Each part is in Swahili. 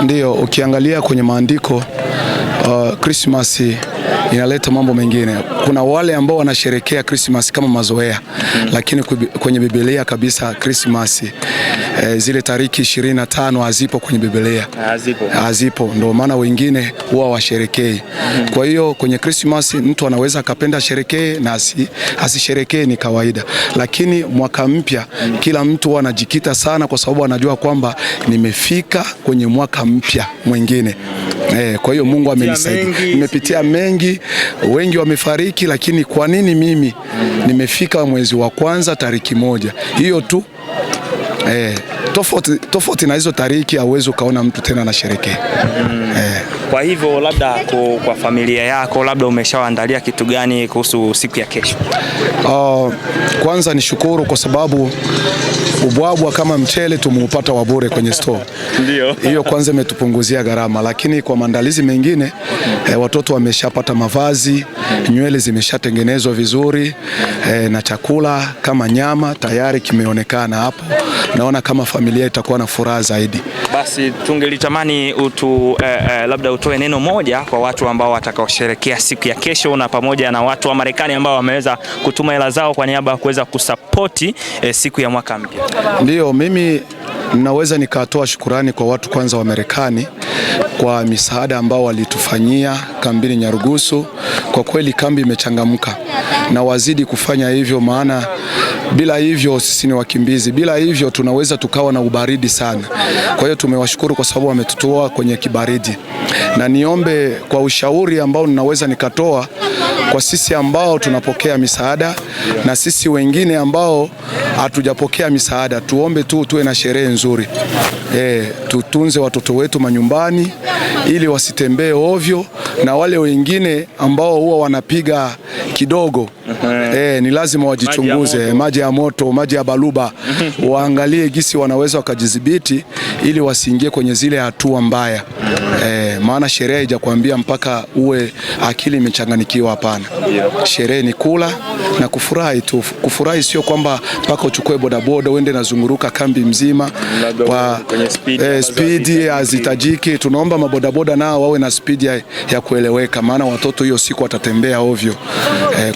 Ndiyo, ukiangalia kwenye maandiko Christmas inaleta mambo mengine. Kuna wale ambao wanasherekea Christmas kama mazoea, lakini kwenye Biblia kabisa Christmas zile tariki 25 hazipo kwenye Biblia. Hazipo. Ndio maana wengine huwa washerekei. Kwa hiyo kwenye Christmas mtu anaweza akapenda sherekee na asisherekee, ni kawaida. Lakini mwaka mpya kila mtu anajikita sana, kwa sababu anajua kwamba nimefika kwenye mwaka mpya mwingine. Kwa hiyo Mungu amenisaidia. Nimepitia mengi, wengi wamefariki, lakini kwa nini mimi nimefika mwezi wa kwanza tariki 1? Hiyo tu. Tofauti na hizo tariki hauwezi ukaona mtu tena anasherekea. Kwa hivyo labda kwa familia yako labda umeshaandalia kitu gani kuhusu siku ya kesho? Kwanza nishukuru kwa sababu ubwabwa kama mchele tumeupata wa bure kwenye store. Ndio. Hiyo kwanza imetupunguzia gharama, lakini kwa maandalizi mengine watoto wameshapata mavazi, nywele zimeshatengenezwa vizuri, na chakula kama nyama tayari kimeonekana hapo. Naona kama familia itakuwa na furaha zaidi. Basi tungelitamani labda utoe neno moja kwa watu ambao watakaosherehekea siku ya kesho, na pamoja na watu wa Marekani ambao wameweza kutuma hela zao kwa niaba ya kuweza kusapoti siku ya mwaka mpya. Ndio, mimi naweza nikatoa shukurani kwa watu kwanza wa Marekani kwa misaada ambao walitufanyia kambini Nyarugusu. Kwa kweli kambi imechangamka na wazidi kufanya hivyo, maana bila hivyo sisi ni wakimbizi, bila hivyo tunaweza tukawa na ubaridi sana. Kwa hiyo tumewashukuru kwa sababu wametutoa kwenye kibaridi, na niombe kwa ushauri ambao ninaweza nikatoa kwa sisi ambao tunapokea misaada na sisi wengine ambao hatujapokea misaada, tuombe tu tuwe na sherehe nzuri. Tutunze watoto wetu manyumbani ili wasitembee ovyo, na wale wengine ambao huwa wanapiga kidogo ni lazima wajichunguze, maji ya moto, maji ya baluba, waangalie gisi wanaweza wakajidhibiti ili wasiingie kwenye zile hatua mbaya. Maana sherehe haijakwambia mpaka uwe akili imechanganikiwa, hapana. Sherehe ni kula na kufurahi tu. Kufurahi sio kwamba mpaka uchukue bodaboda uende na zunguruka kambi mzima kwa speed hazitajiki. Tunaomba mabodaboda nao wawe na speed ya kueleweka, maana watoto hiyo siku watatembea ovyo.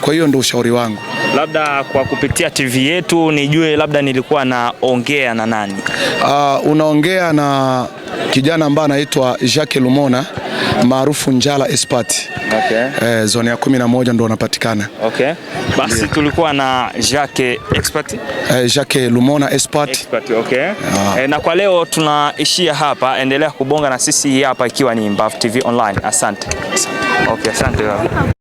Kwa hiyo ndio ushauri wangu. Labda kwa kupitia TV yetu nijue labda nilikuwa naongea na nani? Unaongea na kijana ambaye anaitwa Jacques Lumona maarufu Njala Expert. Zone ya 11 ndio wanapatikana. Basi tulikuwa na Jacques Expert. Jacques Lumona Expert. Na kwa leo tunaishia hapa. Endelea kubonga na sisi hapa ikiwa ni Mbavu TV Online. Asante. Asante.